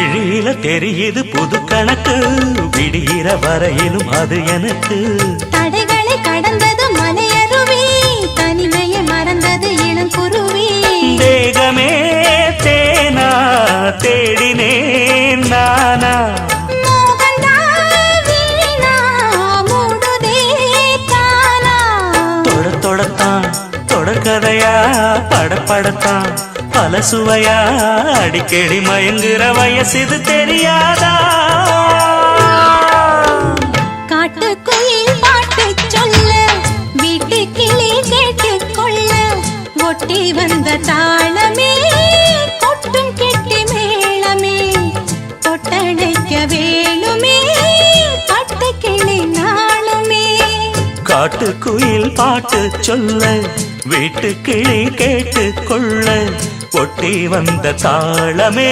விழியில தெரியுது புது கணக்கு, விடிகிற வரையிலும் அது எனக்கு. தடைகளை கடந்தது மலையருவி, தனிமையை மறந்தது இளங்குருவி. தேகமே தேனா தேடினேன் நானா, தொடத்தான் தொடர்கதையா படப்படத்தான் பல சுவையா, அடிக்கடி மயங்குற வயசிது தெரியாதா. காட்டுக்குயில் பாட்டு சொல்ல, வீட்டு கிளி கேட்டுக்கொள்ள, ஒட்டி வந்த தாளமே கொட்டும் கெட்டி மேளமே, தொட்டணைக்க வேணுமே பட்டு கிளி நாளுமே. காட்டுக்குயில் பாட்டு சொல்ல, வீட்டு கிளி கேட்டுக்கொள்ள, ஒட்டி வந்த தாளமே